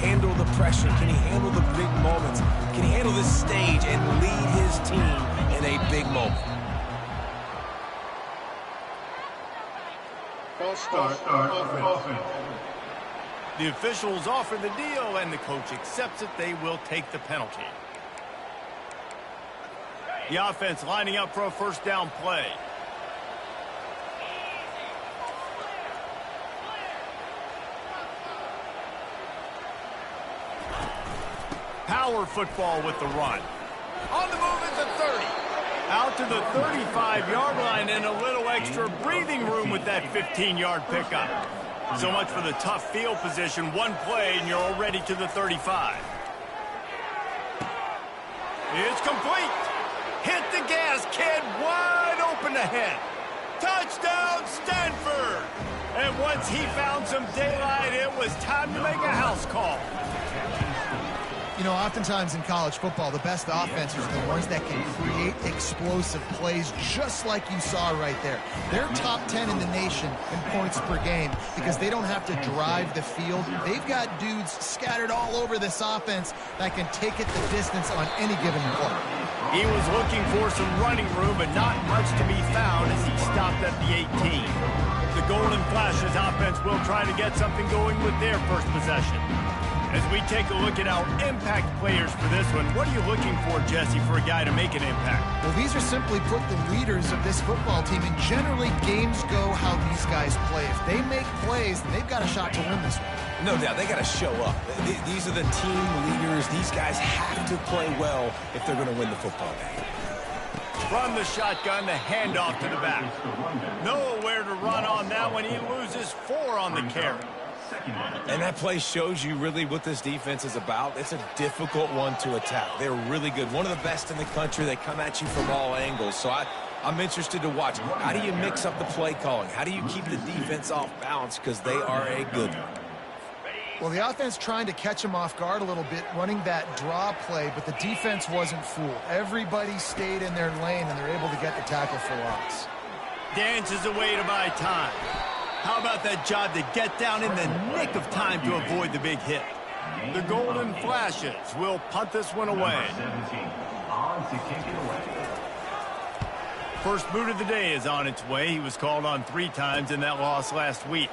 handle the pressure? Can he handle the big moments? Can he handle this stage and lead his team in a big moment? False start, offense. The officials offer the deal, and the coach accepts it. They will take the penalty. The offense lining up for a first down play. Power football with the run. On the move at the 30. Out to the 35-yard line, and a little extra breathing room with that 15-yard pickup. So much for the tough field position. One play, and you're already to the 35. It's complete. Hit the gas, kid. Wide open ahead. Touchdown, Stanford. And once he found some daylight, it was time to make a house call. You know, oftentimes in college football, the best offenses are the ones that can create explosive plays, just like you saw right there. They're top 10 in the nation in points per game because they don't have to drive the field. They've got dudes scattered all over this offense that can take it the distance on any given play. He was looking for some running room, but not much to be found as he stopped at the 18. The Golden Flashes offense will try to get something going with their first possession. As we take a look at our impact players for this one, what are you looking for, Jesse, for a guy to make an impact? Well, these are simply put the leaders of this football team, and generally games go how these guys play. If they make plays, they've got a shot to win this one. No doubt, they got to show up. These are the team leaders. These guys have to play well if they're going to win the football game. From the shotgun, the handoff to the back. Nowhere to run on that one. He loses 4 on the carry. And that play shows you really what this defense is about. It's a difficult one to attack. They're really good. One of the best in the country. They come at you from all angles. So I'm interested to watch. How do you mix up the play calling? How do you keep the defense off balance? Because they are a good one. Well, the offense trying to catch him off guard a little bit, running that draw play, but the defense wasn't fooled. Everybody stayed in their lane, and they're able to get the tackle for loss. Dances away to buy time. How about that job to get down in the nick of time to avoid the big hit? The Golden Flashes will punt this one away. First boot of the day is on its way. He was called on 3 times in that loss last week.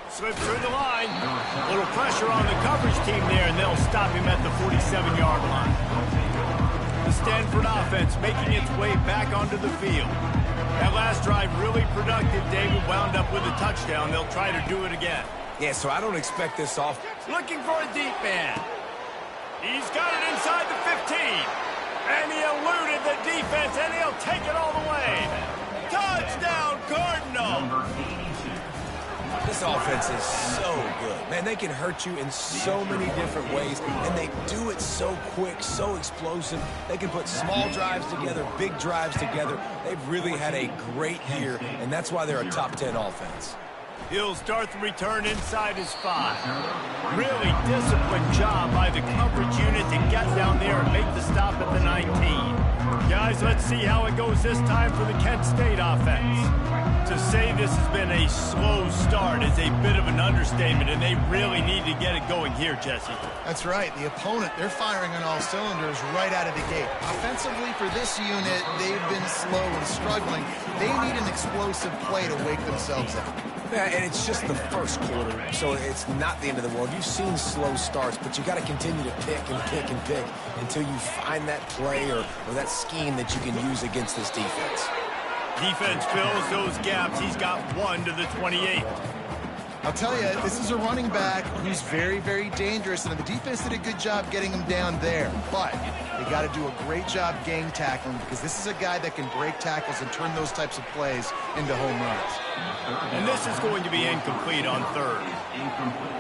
Slips through the line. A little pressure on the coverage team there, and they'll stop him at the 47-yard line. The Stanford offense making its way back onto the field. That last drive really productive. David wound up with a touchdown. They'll try to do it again. Yeah, so I don't expect this off. Looking for a deep man. He's got it inside the 15. And he eluded the defense, and he'll take it all the way. Touchdown, Cardinal. This offense is so good. Man, they can hurt you in so many different ways, and they do it so quick, so explosive. They can put small drives together, big drives together. They've really had a great year, and that's why they're a top 10 offense. He'll start the return inside his 5. Really disciplined job by the coverage unit to get down there and make the stop at the 19. Guys, let's see how it goes this time for the Kent State offense. To say this has been a slow start is a bit of an understatement, and they really need to get it going here, Jesse. That's right. The opponent, they're firing on all cylinders right out of the gate. Offensively for this unit, they've been slow and struggling. They need an explosive play to wake themselves up. Yeah, and it's just the first quarter, so it's not the end of the world. You've seen slow starts, but you got to continue to pick and pick and pick until you find that play or that scheme that you can use against this defense. Defense fills those gaps. He's got 1 to the 28. I'll tell you, this is a running back who's very, very dangerous, and the defense did a good job getting him down there. But they got to do a great job gang tackling because this is a guy that can break tackles and turn those types of plays into home runs. And this is going to be incomplete on 3rd.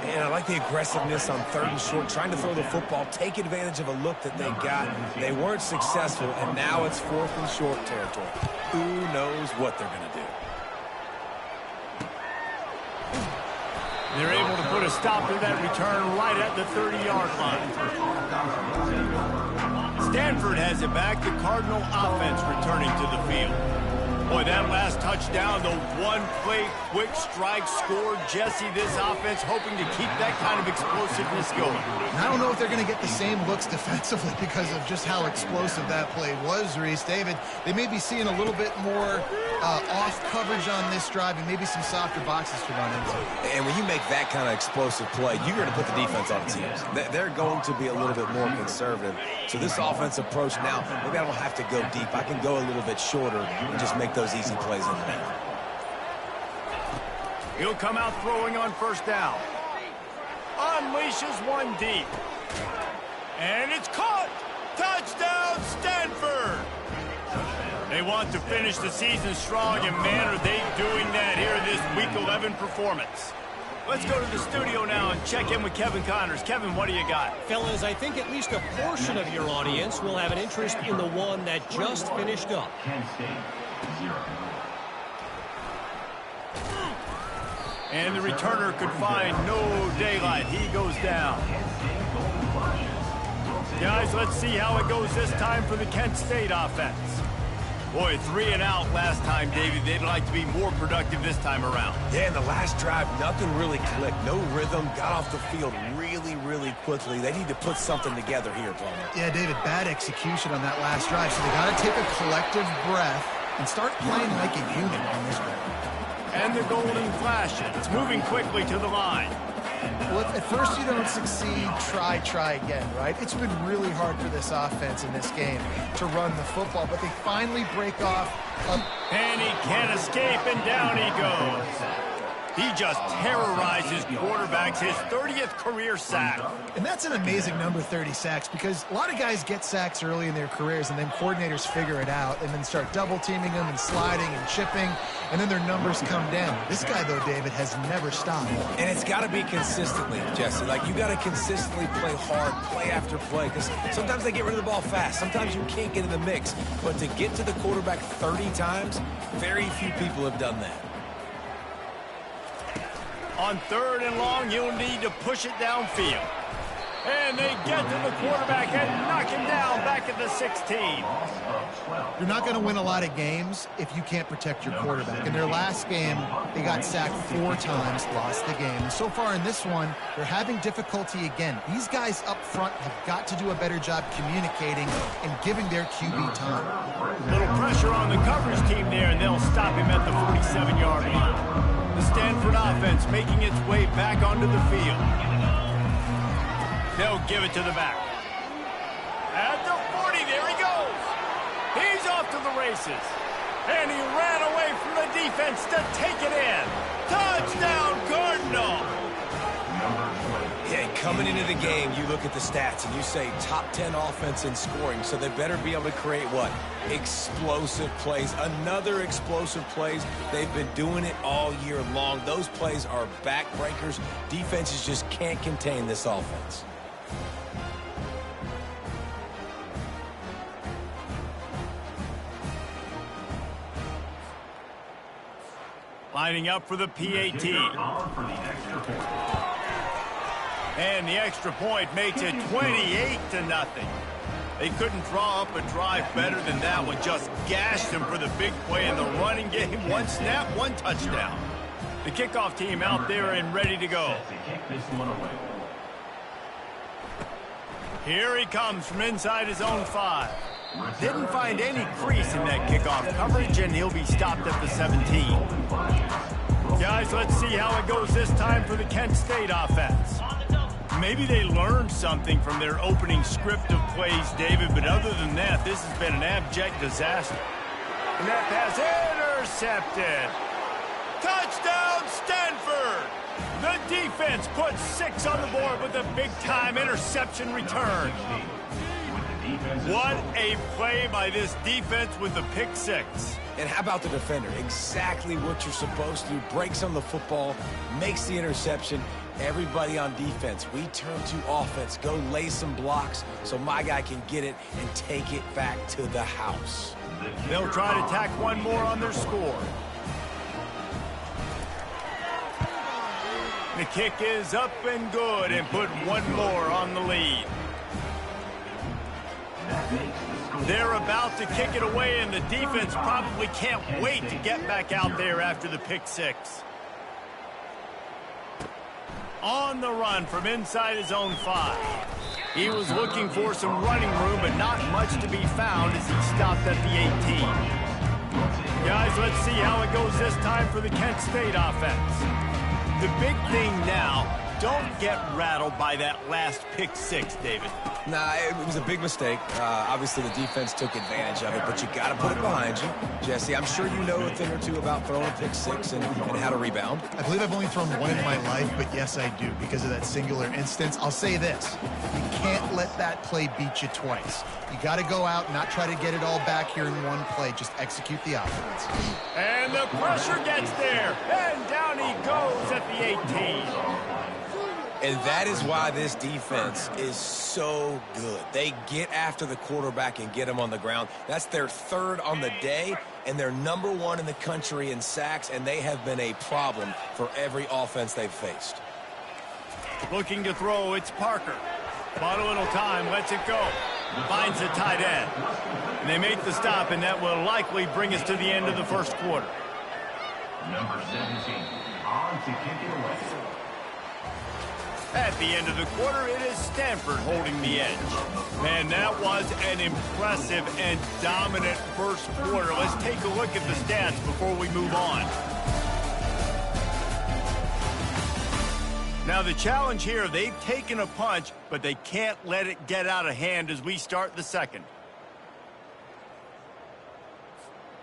And I like the aggressiveness on 3rd and short, trying to throw the football, take advantage of a look that they got. They weren't successful, and now it's 4th and short territory. Who knows what they're going to do? They're able to put a stop to that return right at the 30-yard line. Stanford has it back. The Cardinal offense returning to the field. Boy, that last touchdown, the one-play quick strike score. Jesse, this offense hoping to keep that kind of explosiveness going. And I don't know if they're going to get the same looks defensively because of just how explosive that play was, Reese. David, they may be seeing a little bit more off coverage on this drive and maybe some softer boxes to run into. And when you make that kind of explosive play, you're going to put the defense on the teams. They're going to be a little bit more conservative. So this offense approach now, maybe I don't have to go deep. I can go a little bit shorter and just make those easy plays underneath. He'll come out throwing on first down. Unleashes one deep. And it's caught. Touchdown, Stanford. They want to finish the season strong, and man, are they doing that here in this Week 11 performance. Let's go to the studio now and check in with Kevin Connors. Kevin, what do you got? Fellas, I think at least a portion of your audience will have an interest in the one that just finished up. And the returner could find no daylight. He goes down. Guys, let's see how it goes this time for the Kent State offense. Boy, 3 and out last time, David. They'd like to be more productive this time around. Yeah, in the last drive, nothing really clicked. No rhythm. Got off the field really, really quickly. They need to put something together here, Palmer. Yeah, David, bad execution on that last drive. So they got to take a collective breath and start playing like a unit on this one. And the golden flash. It's moving quickly to the line. Well, if at first you don't succeed, try again, right? It's been really hard for this offense in this game to run the football, but they finally break off. And he can't escape, and down he goes. He just terrorizes quarterbacks, his 30th career sack. And that's an amazing number, 30 sacks, because a lot of guys get sacks early in their careers, and then coordinators figure it out and then start double-teaming them and sliding and chipping, and then their numbers come down. This guy, though, David, has never stopped. And it's got to be consistently, Jesse. Like, you got to consistently play hard, play after play, because sometimes they get rid of the ball fast. Sometimes you can't get in the mix. But to get to the quarterback 30 times, very few people have done that. On 3rd and long, you'll need to push it downfield. And they get to the quarterback and knock him down back at the 16. You're not going to win a lot of games if you can't protect your quarterback. In their last game, they got sacked 4 times, lost the game. And so far in this one, they're having difficulty again. These guys up front have got to do a better job communicating and giving their QB time. Little pressure on the coverage team there, and they'll stop him at the 47-yard line. The Stanford offense making its way back onto the field. They'll give it to the back. At the 40, there he goes. He's off to the races. And he ran away from the defense to take it in. Touchdown, Cardinal. Yeah, coming into the game, you look at the stats and you say top 10 offense in scoring, so they better be able to create what? Explosive plays. Another explosive plays. They've been doing it all year long. Those plays are backbreakers. Defenses just can't contain this offense. Lining up for the PAT. And the extra point makes it 28-0. They couldn't draw up a drive better than that one. Just gashed them for the big play in the running game. 1 snap, 1 touchdown. The kickoff team out there and ready to go. Here he comes from inside his own 5. Didn't find any crease in that kickoff coverage, and he'll be stopped at the 17. Guys, let's see how it goes this time for the Kent State offense. Maybe they learned something from their opening script of plays, David, but other than that, this has been an abject disaster. And that pass intercepted. Touchdown, Stanford! The defense puts 6 on the board with a big-time interception return. What a play by this defense with the pick 6. And how about the defender? Exactly what you're supposed to do. Breaks on the football, makes the interception. Everybody on defense, we turn to offense. Go lay some blocks so my guy can get it and take it back to the house. They'll try to tack one more on their score. The kick is up and good and put one more on the lead. They're about to kick it away, and the defense probably can't wait to get back out there after the pick six. On the run from inside his own 5. He was looking for some running room, but not much to be found as he stopped at the 18. Guys, let's see how it goes this time for the Kent State offense. The big thing now, don't get rattled by that last pick six, David. Nah, it was a big mistake. Obviously, the defense took advantage of it, but you got to put it behind you. Jesse, I'm sure you know a thing or two about throwing a pick six and how to rebound. I believe I've only thrown one in my life, but yes, I do, because of that singular instance. I'll say this. You can't let that play beat you twice. You got to go out and not try to get it all back here in one play. Just execute the offense. And the pressure gets there, and down he goes at the 18. And that is why this defense is so good. They get after the quarterback and get him on the ground. That's their 3rd on the day, and they're #1 in the country in sacks, and they have been a problem for every offense they've faced. Looking to throw, it's Parker. Bought a little time, lets it go. Finds the tight end. And they make the stop, and that will likely bring us to the end of the first quarter. Number 17, on to kick it away. At the end of the quarter, it is Stanford holding the edge. Man, that was an impressive and dominant first quarter. Let's take a look at the stats before we move on. Now, the challenge here, they've taken a punch, but they can't let it get out of hand as we start the second.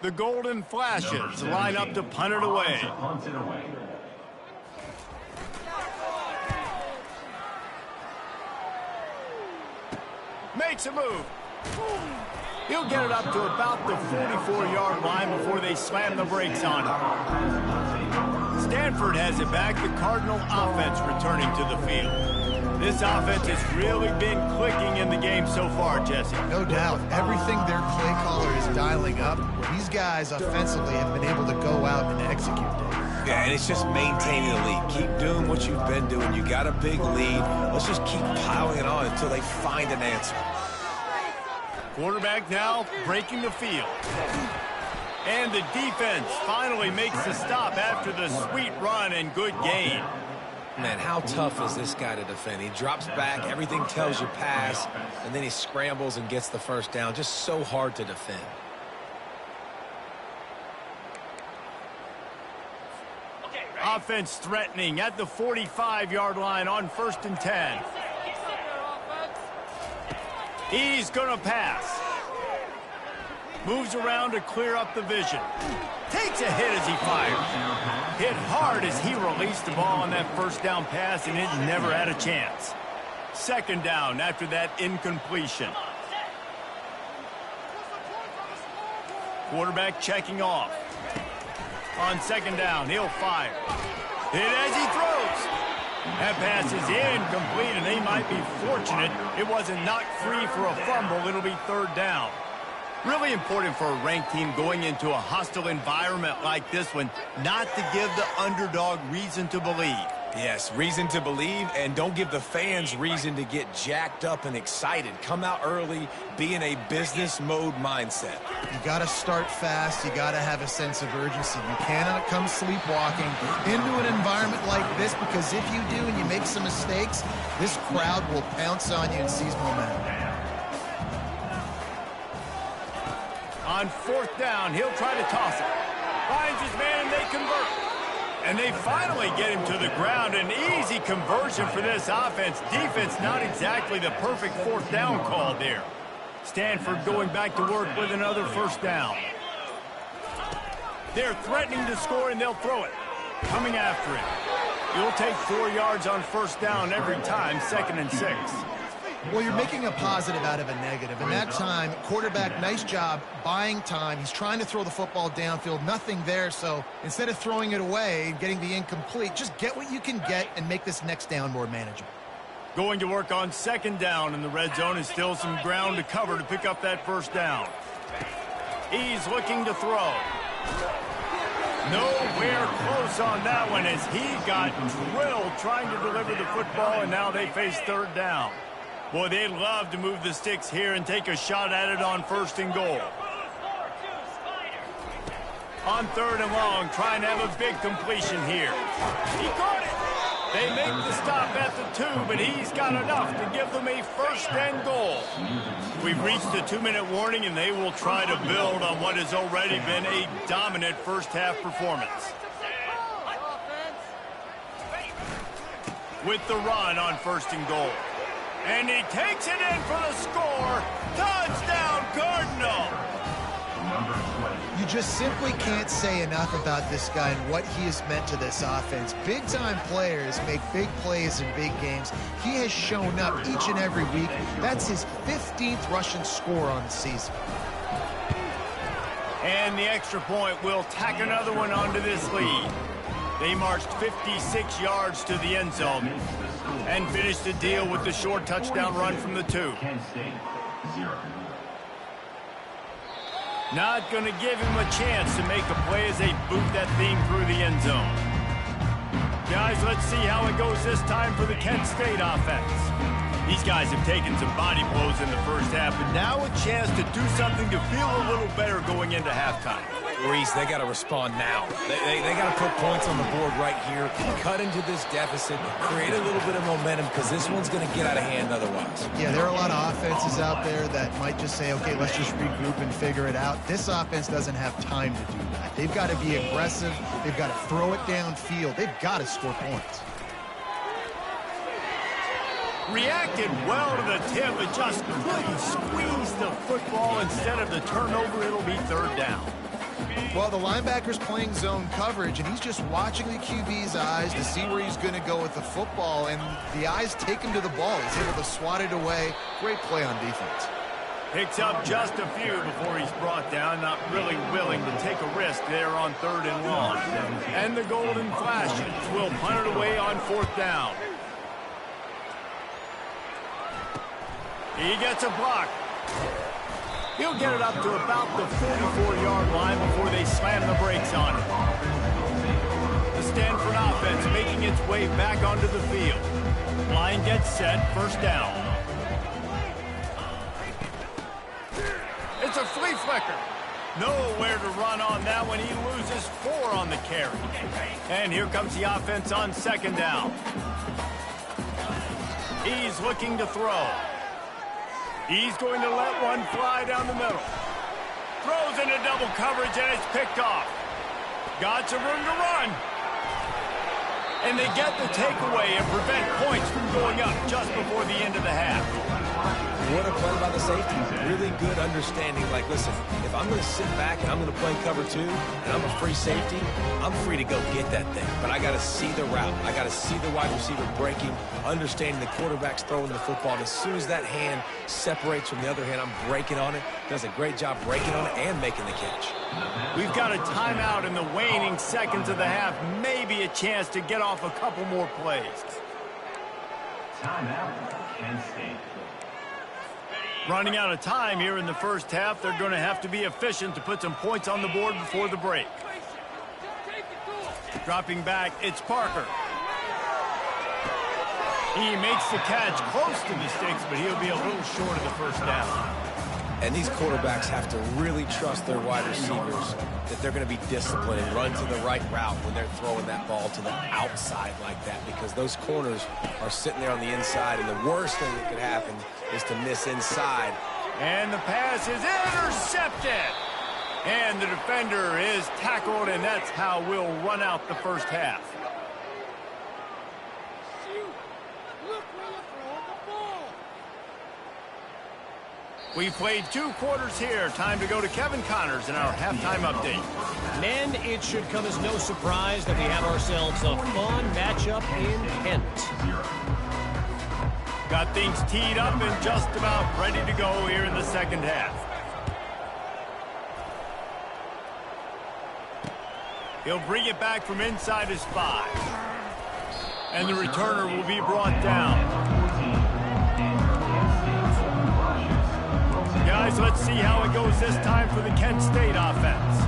The Golden Flashes line up to punt it away. Makes a move. He'll get it up to about the 44-yard line before they slam the brakes on him. Stanford has it back. The Cardinal offense returning to the field. This offense has really been clicking in the game so far, Jesse. No doubt. Everything their play caller is dialing up, these guys offensively have been able to go out and execute it. Yeah, and it's just maintaining the lead. Keep doing what you've been doing. You got a big lead. Let's just keep piling it on until they find an answer. Quarterback now breaking the field. And the defense finally makes the stop after the sweet run and good gain. Man, how tough is this guy to defend? He drops back, everything tells you pass, and then he scrambles and gets the first down. Just so hard to defend. Offense threatening at the 45-yard line on 1st and 10. He's going to pass. Moves around to clear up the vision. Takes a hit as he fires. Hit hard as he released the ball on that first down pass, and it never had a chance. 2nd down after that incompletion. Quarterback checking off. On 2nd down, he'll fire. Hit as he throws. That pass is incomplete, and they might be fortunate it wasn't knocked free for a fumble. It'll be 3rd down. Really important for a ranked team going into a hostile environment like this one, not to give the underdog reason to believe. Yes, reason to believe, and don't give the fans reason to get jacked up and excited. Come out early, be in a business mode mindset. You got to start fast. You got to have a sense of urgency. You cannot come sleepwalking into an environment like this, because if you do and you make some mistakes, this crowd will pounce on you and seize momentum. On 4th down, he'll try to toss it. Finds his man, and they convert. And they finally get him to the ground. An easy conversion for this offense. Defense not exactly the perfect 4th down call there. Stanford going back to work with another 1st down. They're threatening to score, and they'll throw it. Coming after it. You'll take 4 yards on 1st down every time, 2nd and 6. Well, you're making a positive out of a negative. And that time, quarterback, nice job buying time. He's trying to throw the football downfield. Nothing there. So instead of throwing it away and getting the incomplete, just get what you can get and make this next down more manageable. Going to work on 2nd down in the red zone, and still some ground to cover to pick up that 1st down. He's looking to throw. Nowhere close on that one as he got drilled trying to deliver the football, and now they face 3rd down. Boy, they'd love to move the sticks here and take a shot at it on 1st and goal. On 3rd and long, trying to have a big completion here. He caught it. They make the stop at the 2, but he's got enough to give them a 1st and goal. We've reached the 2-minute warning, and they will try to build on what has already been a dominant first-half performance. With the run on 1st and goal. And he takes it in for the score. Touchdown, Cardinal! You just simply can't say enough about this guy and what he has meant to this offense. Big-time players make big plays in big games. He has shown up each and every week. That's his 15th rushing score on the season. And the extra point will tack another one onto this lead. They marched 56 yards to the end zone and finished the deal with the short touchdown run from the 2. Not going to give him a chance to make a play as they boot that thing through the end zone. Guys, let's see how it goes this time for the Kent State offense. These guys have taken some body blows in the first half, but now a chance to do something to feel a little better going into halftime. Reese, they got to respond now. They got to put points on the board right here, cut into this deficit, create a little bit of momentum, because this one's going to get out of hand otherwise. Yeah, there are a lot of offenses out there that might just say, okay, let's just regroup and figure it out. This offense doesn't have time to do that. They've got to be aggressive. They've got to throw it downfield. They've got to score points. Reacted well to the tip, but just couldn't squeeze the football. Instead of the turnover, it'll be 3rd down. Well, the linebacker's playing zone coverage, and he's just watching the QB's eyes to see where he's going to go with the football, and the eyes take him to the ball. He's able to swat it away. Great play on defense. Picks up just a few before he's brought down, not really willing to take a risk there on 3rd and long. And the golden flashes will punt it away on 4th down. He gets a block. He'll get it up to about the 44-yard line before they slam the brakes on it. The Stanford offense making its way back onto the field. Line gets set, 1st down. It's a flea flicker. Nowhere to run on that one. He loses 4 on the carry. And here comes the offense on 2nd down. He's looking to throw. He's going to let one fly down the middle. Throws into double coverage, and it's picked off. Got some room to run. And they get the takeaway and prevent points from going up just before the end of the half. What a play by the safety. Really good understanding. Like, listen, if I'm going to sit back and I'm going to play cover 2 and I'm a free safety, I'm free to go get that thing. But I got to see the route. I got to see the wide receiver breaking, understanding the quarterback's throwing the football. And as soon as that hand separates from the other hand, I'm breaking on it. Does a great job breaking on it and making the catch. We've got a timeout in the waning seconds of the half. Maybe a chance to get off a couple more plays. Timeout, Kent State. Running out of time here in the first half. They're going to have to be efficient to put some points on the board before the break. Dropping back, it's Parker. He makes the catch close to the sticks, but he'll be a little short of the 1st down. And these quarterbacks have to really trust their wide receivers that they're going to be disciplined and run to the right route when they're throwing that ball to the outside like that, because those corners are sitting there on the inside, and the worst thing that could happen is to miss inside. And the pass is intercepted. And the defender is tackled, and that's how we'll run out the first half. We played 2 quarters here. Time to go to Kevin Connors in our halftime update. Men, it should come as no surprise that we have ourselves a fun matchup in Kent. Got things teed up and just about ready to go here in the second half. He'll bring it back from inside his 5. And the returner will be brought down. Guys, let's see how it goes this time for the Kent State offense.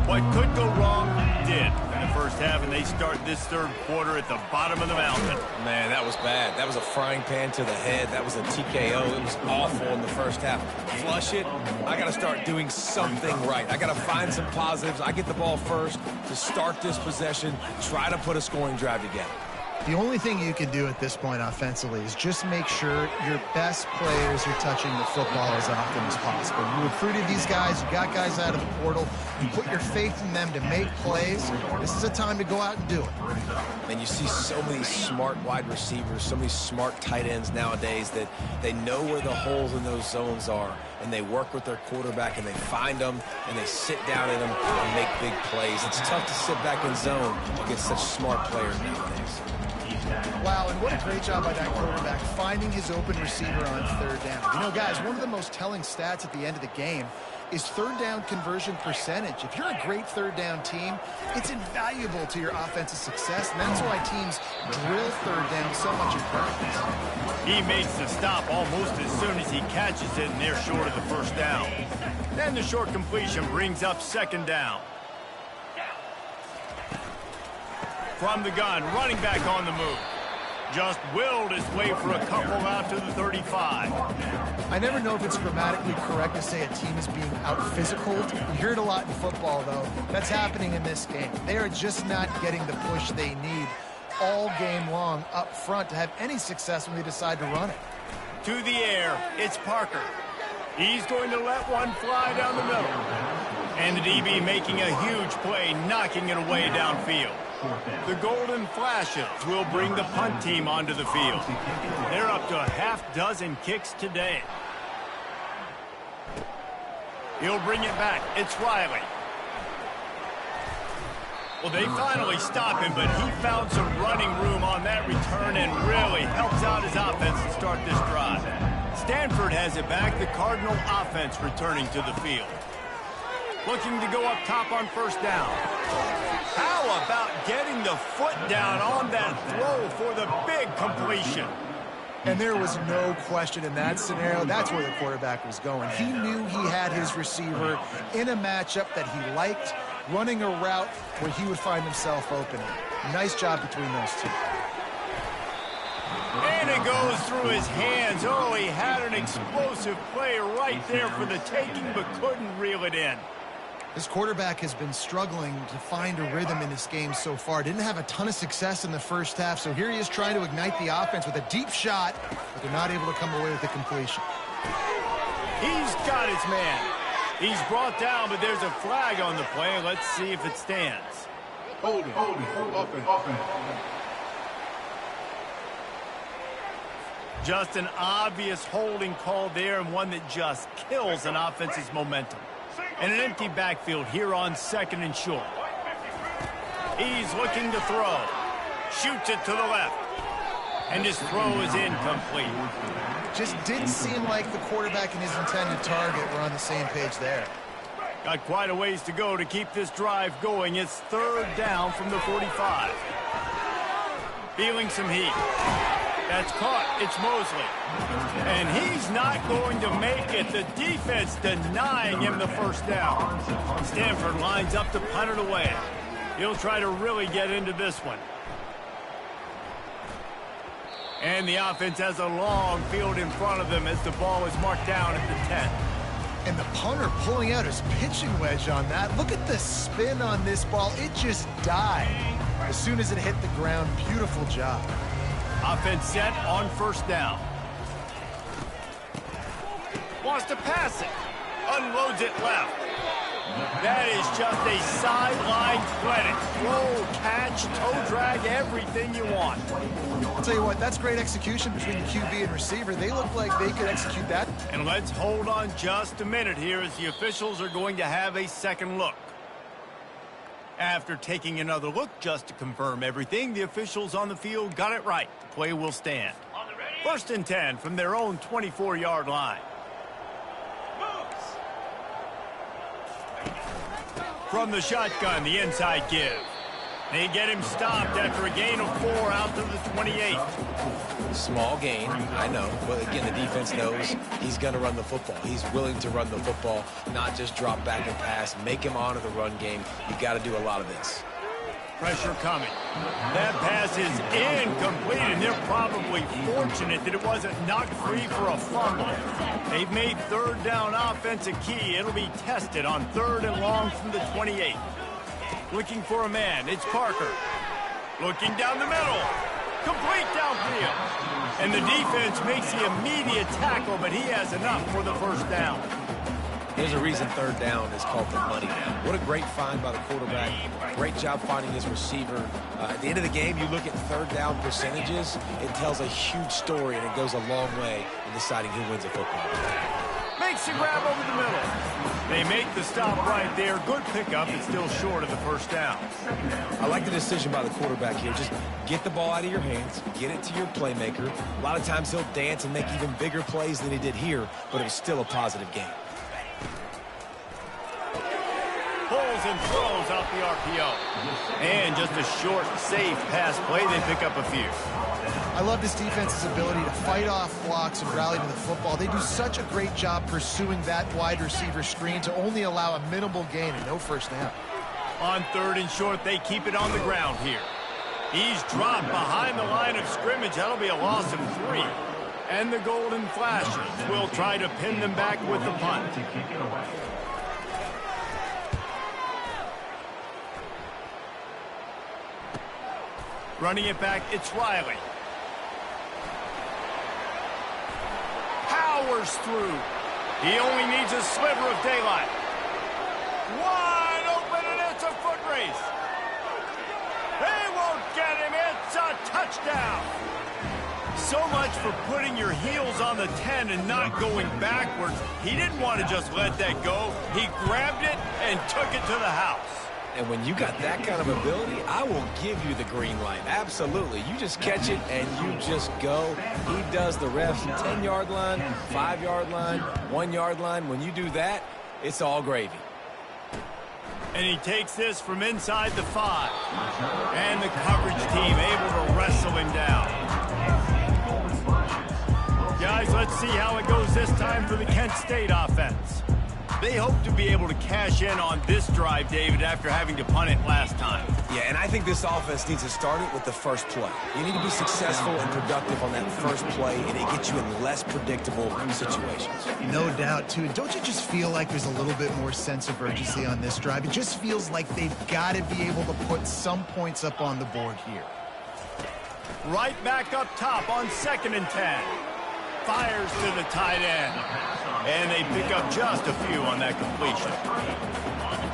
What could go wrong did in the first first half, and they start this third quarter at the bottom of the mountain. Man, that was bad. That was a frying pan to the head. That was a TKO. It was awful in the first half. Flush it. I got to start doing something right. I got to find some positives. I get the ball first to start this possession, try to put a scoring drive together. The only thing you can do at this point offensively is just make sure your best players are touching the football as often as possible. You recruited these guys, you got guys out of the portal, you put your faith in them to make plays. This is a time to go out and do it. And you see so many smart wide receivers, so many smart tight ends nowadays that they know where the holes in those zones are, and they work with their quarterback, and they find them, and they sit down in them and make big plays. It's tough to sit back in zone against such smart players nowadays. Wow, and what a great job by that quarterback finding his open receiver on third down. You know, guys, one of the most telling stats at the end of the game is third down conversion percentage. If you're a great third down team, it's invaluable to your offensive success, and that's why teams drill third down so much in practice. He makes the stop almost as soon as he catches it, and they're short of the first down. Then the short completion brings up second down. From the gun, running back on the move. Just willed his way for a couple out to the 35. I never know if it's grammatically correct to say a team is being out-physicaled. You hear it a lot in football, though. That's happening in this game. They are just not getting the push they need all game long up front to have any success when they decide to run it. To the air, it's Parker. He's going to let one fly down the middle. And the DB making a huge play, knocking it away downfield. The Golden Flashes will bring the punt team onto the field. They're up to a half-dozen kicks today. He'll bring it back. It's Riley. Well, they finally stop him, but he found some running room on that return and really helps out his offense to start this drive. Stanford has it back. The Cardinal offense returning to the field. Looking to go up top on first down. How about getting the foot down on that throw for the big completion? And there was no question in that scenario. That's where the quarterback was going. He knew he had his receiver in a matchup that he liked, running a route where he would find himself open. Nice job between those two. And it goes through his hands. Oh, he had an explosive play right there for the taking, but couldn't reel it in. This quarterback has been struggling to find a rhythm in this game so far. Didn't have a ton of success in the first half, so here he is trying to ignite the offense with a deep shot, but they're not able to come away with the completion. He's got his man. He's brought down, but there's a flag on the play. Let's see if it stands. Hold it. Offense. Just an obvious holding call there, and one that just kills an offense's momentum. And an empty backfield here on second and short. He's looking to throw. Shoots it to the left. And his throw is incomplete. Just didn't seem like the quarterback and his intended target were on the same page there. Got quite a ways to go to keep this drive going. It's third down from the 45. Feeling some heat. That's caught. It's Mosley. And he's not going to make it. The defense denying him the first down. Stanford lines up to punt it away. He'll try to really get into this one. And the offense has a long field in front of them as the ball is marked down at the 10. And the punter pulling out his pitching wedge on that. Look at the spin on this ball. It just died as soon as it hit the ground. Beautiful job. Offense set on first down. Wants to pass it. Unloads it left. That is just a sideline credit. Throw, catch, toe drag, everything you want. I'll tell you what, that's great execution between the QB and receiver. They look like they could execute that. And let's hold on just a minute here as the officials are going to have a second look. After taking another look just to confirm everything, the officials on the field got it right. The play will stand. First and 10 from their own 24-yard line. From the shotgun, the inside give. They get him stopped after a gain of 4 out to the 28. Small gain, I know. But again, the defense knows he's going to run the football. He's willing to run the football, not just drop back and pass, make him honor the run game. You got to do a lot of this. Pressure coming. That pass is incomplete, and they're probably fortunate that it wasn't knocked free for a fumble. They've made third down offense a key. It'll be tested on 3rd and long from the 28. Looking for a man. It's Parker. Looking down the middle. Complete downfield. And the defense makes the immediate tackle, but he has enough for the first down. There's a reason 3rd down is called the money down. What a great find by the quarterback. Great job finding his receiver. At the end of the game, you look at 3rd down percentages, it tells a huge story, and it goes a long way in deciding who wins a football game. Makes the grab over the middle. They make the stop right there. Good pickup. It's still short of the first down. I like the decision by the quarterback here. Just get the ball out of your hands, get it to your playmaker. A lot of times he'll dance and make even bigger plays than he did here, but it was still a positive game. Pulls and throws out the RPO. And just a short, safe pass play. They pick up a few. I love this defense's ability to fight off blocks and rally to the football. They do such a great job pursuing that wide receiver screen to only allow a minimal gain and no first down. On 3rd and short, they keep it on the ground here. He's dropped behind the line of scrimmage. That'll be a loss of 3. And the Golden Flashes will try to pin them back with the punt. Running it back, it's Riley. Powers through. He only needs a sliver of daylight. Wide open, and it's a foot race. They won't get him. It's a touchdown. So much for putting your heels on the 10 and not going backwards. He didn't want to just let that go. He grabbed it and took it to the house. And when you got that kind of ability, I will give you the green light. Absolutely. You just catch it and you just go. He does the refs 10-yard line, 5-yard line, 1-yard line. When you do that, it's all gravy. And he takes this from inside the 5. And the coverage team able to wrestle him down. Guys, let's see how it goes this time for the Kent State offense. They hope to be able to cash in on this drive, David, after having to punt it last time. Yeah, and I think this offense needs to start it with the first play. You need to be successful and productive on that first play, and it gets you in less predictable situations. No doubt, too. Don't you just feel like there's a little bit more sense of urgency on this drive? It just feels like they've got to be able to put some points up on the board here. Right back up top on 2nd and 10. Fires to the tight end. And they pick up just a few on that completion.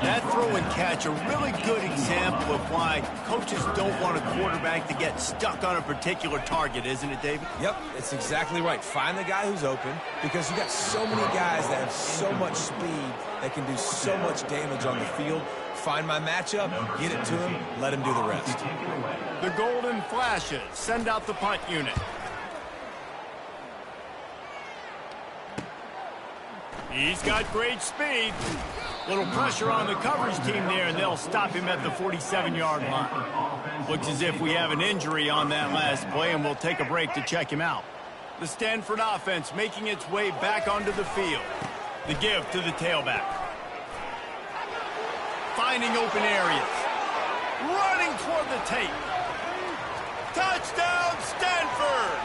That throw and catch, a really good example of why coaches don't want a quarterback to get stuck on a particular target, isn't it, David? Yep, it's exactly right. Find the guy who's open, because you got so many guys that have so much speed that can do so much damage on the field. Find my matchup, get it to him, let him do the rest. The Golden Flashes send out the punt unit. He's got great speed. Little pressure on the coverage team there, and they'll stop him at the 47-yard line. Looks as if we have an injury on that last play, and we'll take a break to check him out. The Stanford offense making its way back onto the field. The give to the tailback. Finding open areas. Running toward the tape. Touchdown, Stanford!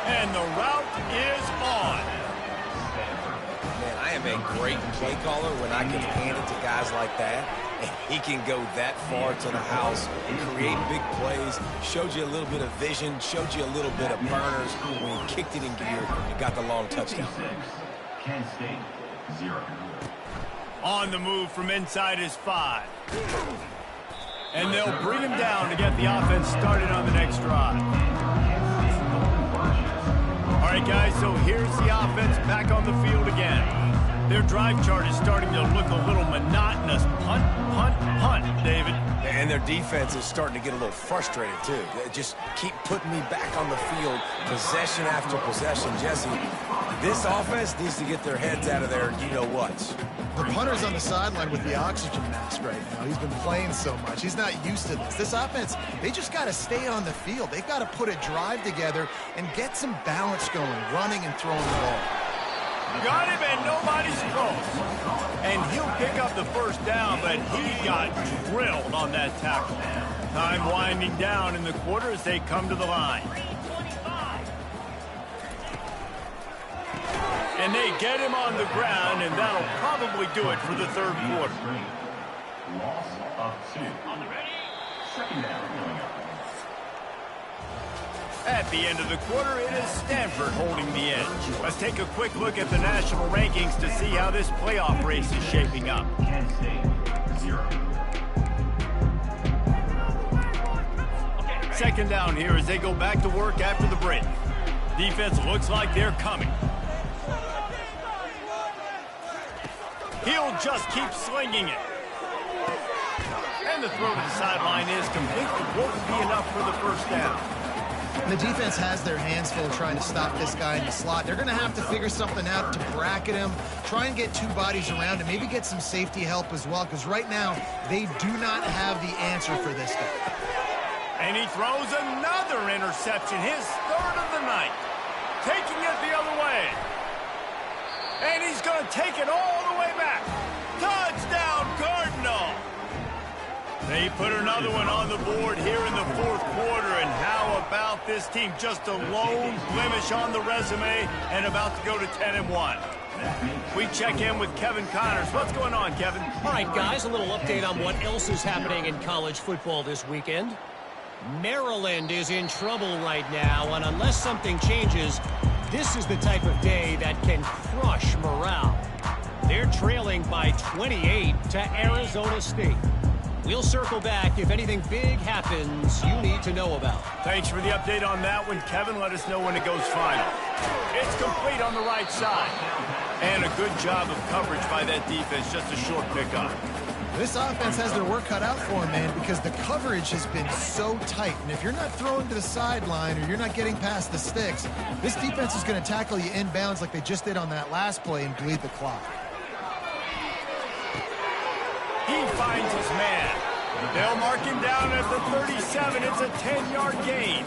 And the route is on. Man, I am a great play caller when I can hand it to guys like that. And he can go that far to the house and create big plays. Showed you a little bit of vision, showed you a little bit of burners when he kicked it in gear and got the long touchdown. Kent State, 0. On the move from inside his 5. And they'll bring him down to get the offense started on the next drive. All right, guys, so here's the offense back on the field again. Their drive chart is starting to look a little monotonous. Punt, punt, punt, David. And their defense is starting to get a little frustrated, too. They just keep putting me back on the field, possession after possession. Jesse, this offense needs to get their heads out of their you-know-whats. The punter's on the sideline with the oxygen mask right now. He's been playing so much. He's not used to this. This offense, they just got to stay on the field. They've got to put a drive together and get some balance going, running and throwing the ball. Got him, and nobody's close. And he'll pick up the first down, but he got drilled on that tackle. Time winding down in the quarter as they come to the line. And they get him on the ground, and that'll probably do it for the third quarter. Loss of 2. Second down. At the end of the quarter, it is Stanford holding the edge. Let's take a quick look at the national rankings to see how this playoff race is shaping up. Kent State, 0. Second down here as they go back to work after the break. Defense looks like they're coming. He'll just keep slinging it. And the throw to the sideline is complete. It won't be enough for the first down. The defense has their hands full trying to stop this guy in the slot. They're going to have to figure something out to bracket him, try and get 2 bodies around him, maybe get some safety help as well, because right now they do not have the answer for this guy. And he throws another interception, his third of the night, taking it the other way. And he's going to take it all the way back. Touchdown, Cardinal! They put another one on the board here in the fourth quarter, and how about this team? Just a lone blemish on the resume and about to go to 10-1. We check in with Kevin Connors. What's going on, Kevin? All right, guys, a little update on what else is happening in college football this weekend. Maryland is in trouble right now, and unless something changes, this is the type of day that can crush morale. They're trailing by 28 to Arizona State. We'll circle back if anything big happens you need to know about. Thanks for the update on that one, Kevin. Let us know when it goes final. It's complete on the right side. And a good job of coverage by that defense. Just a short pickup. This offense has their work cut out for them, man, because the coverage has been so tight. And if you're not throwing to the sideline or you're not getting past the sticks, this defense is going to tackle you inbounds like they just did on that last play and bleed the clock. He finds his man. They'll mark him down at the 37. It's a 10-yard gain.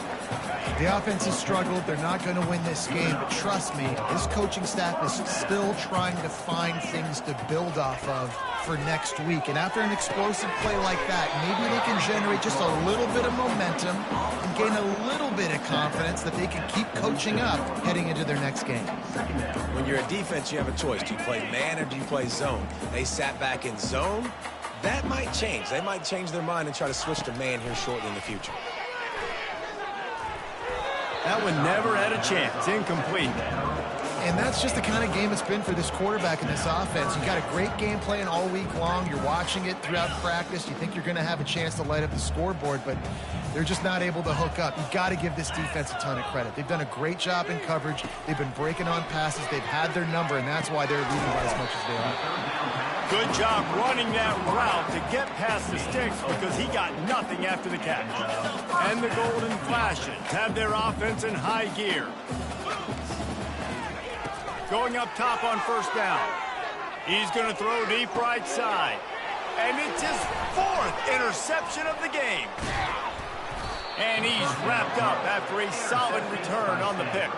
The offense has struggled. They're not going to win this game, but trust me, this coaching staff is still trying to find things to build off of for next week. And after an explosive play like that, maybe they can generate just a little bit of momentum and gain a little bit of confidence that they can keep coaching up heading into their next game. When you're a defense, you have a choice. Do you play man or do you play zone? They sat back in zone. That might change. They might change their mind and try to switch to man here shortly in the future. That one never had a chance. Incomplete. And that's just the kind of game it's been for this quarterback and this offense. You got a great game plan all week long. You're watching it throughout practice. You think you're going to have a chance to light up the scoreboard, but they're just not able to hook up. You've got to give this defense a ton of credit. They've done a great job in coverage. They've been breaking on passes. They've had their number, and that's why they're leading by as much as they are. Good job running that route to get past the sticks because he got nothing after the catch. And the Golden Flashes have their offense in high gear. Going up top on first down. He's going to throw deep right side. And it's his 4th interception of the game. And he's wrapped up after a solid return on the pick.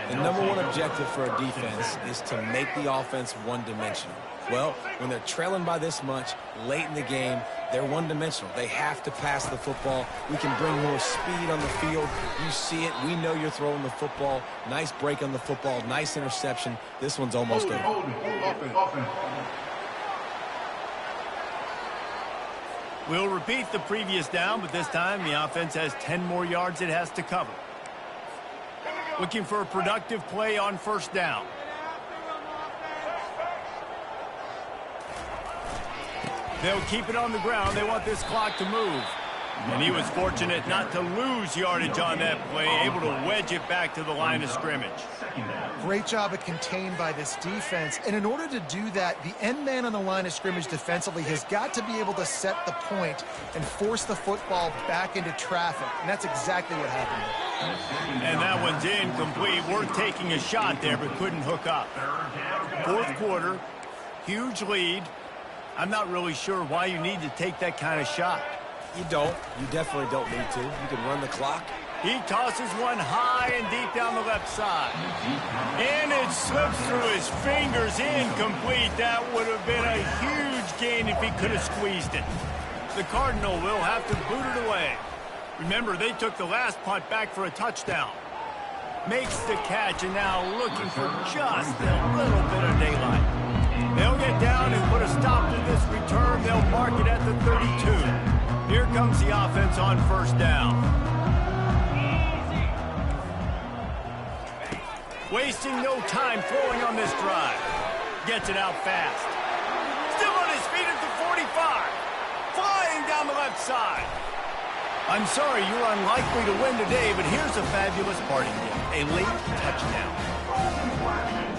The number one objective for a defense is to make the offense one-dimensional. Well, when they're trailing by this much late in the game, they're one-dimensional. They have to pass the football. We can bring more speed on the field. You see it. We know you're throwing the football. Nice break on the football. Nice interception. This one's almost over. We'll repeat the previous down, but this time the offense has 10 more yards it has to cover. Looking for a productive play on first down. They'll keep it on the ground. They want this clock to move. And he was fortunate not to lose yardage on that play, able to wedge it back to the line of scrimmage. Great job of contained by this defense. And in order to do that, the end man on the line of scrimmage defensively has got to be able to set the point and force the football back into traffic. And that's exactly what happened. And that one's incomplete. Worth taking a shot there, but couldn't hook up. Fourth quarter, huge lead. I'm not really sure why you need to take that kind of shot. You don't. You definitely don't need to. You can run the clock. He tosses one high and deep down the left side. And it slips through his fingers. Incomplete. That would have been a huge gain if he could have squeezed it. The Cardinal will have to boot it away. Remember, they took the last punt back for a touchdown. Makes the catch and now looking for just a little bit of daylight. They'll get down and put a stop to this return. They'll mark it at the 32. Here comes the offense on first down. Wasting no time throwing on this drive. Gets it out fast. Still on his feet at the 45. Flying down the left side. I'm sorry you're unlikely to win today, but here's a fabulous parting gift. A late touchdown.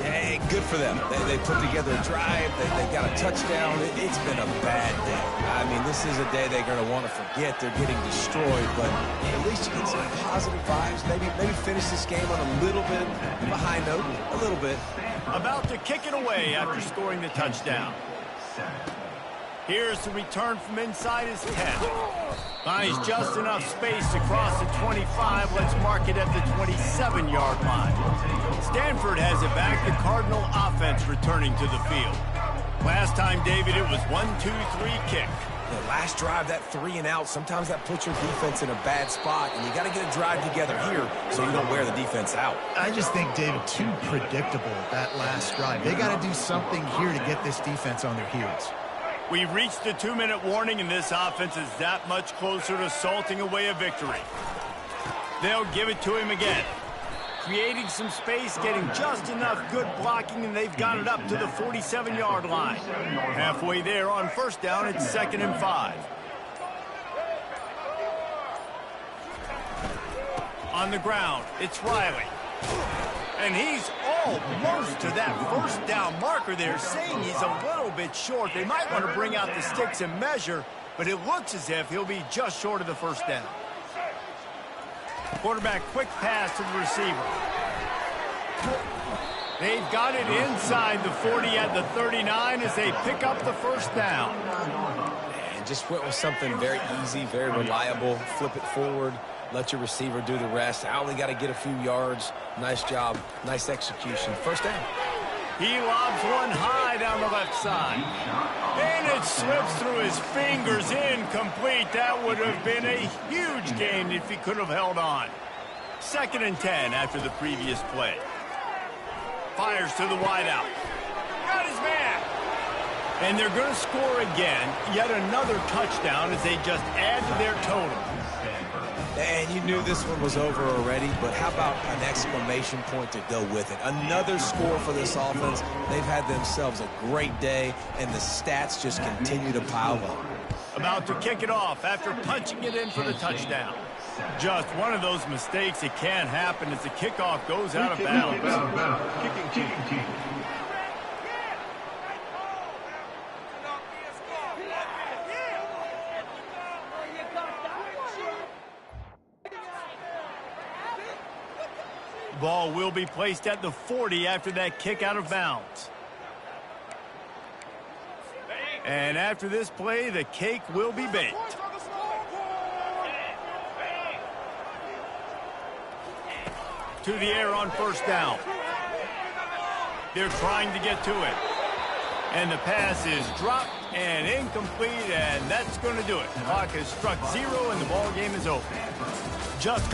Yeah, good for them. They put together a drive. They got a touchdown. It's been a bad day. I mean, this is a day they're going to want to forget. They're getting destroyed, but at least you get some positive vibes. Maybe finish this game on a little bit of a high note. A little bit. About to kick it away after scoring the touchdown. Here's the return from inside his 10. Finds just enough space to cross the 25. Let's mark it at the 27-yard line. Stanford has it back. The Cardinal offense returning to the field. Last time, David, it was 1-2-3 kick. The last drive, that 3 and out, sometimes that puts your defense in a bad spot, and you got to get a drive together here so you don't wear the defense out. I just think, David, too predictable, that last drive. They got to do something here to get this defense on their heels. We've reached the 2-minute warning, and this offense is that much closer to salting away a victory. They'll give it to him again. Creating some space, getting just enough good blocking, and they've got it up to the 47-yard line. Halfway there on first down, it's 2nd and 5. On the ground, it's Riley. And he's almost to that first down marker there, saying he's a little bit short. They might want to bring out the sticks and measure, but it looks as if he'll be just short of the first down. Quarterback quick pass to the receiver. They've got it inside the 40 at the 39 as they pick up the first down. And just went with something very easy, very reliable. Flip it forward. Let your receiver do the rest. I only got to get a few yards. Nice job. Nice execution. First down. He lobs one high down the left side. And it slips through his fingers, incomplete. That would have been a huge gain if he could have held on. 2nd and 10 after the previous play. Fires to the wideout. Got his man. And they're going to score again. Yet another touchdown as they just add to their total. And you knew this one was over already, but how about an exclamation point to go with it? Another score for this offense. They've had themselves a great day, and the stats just continue to pile up. About to kick it off after punching it in for the touchdown. Just one of those mistakes that can't happen as the kickoff goes out of bounds. Kicking. Ball will be placed at the 40 after that kick out of bounds. And after this play, the cake will be baked. To the air on first down. They're trying to get to it. And the pass is dropped and incomplete, and that's going to do it. The clock has struck 0, and the ball game is over. Just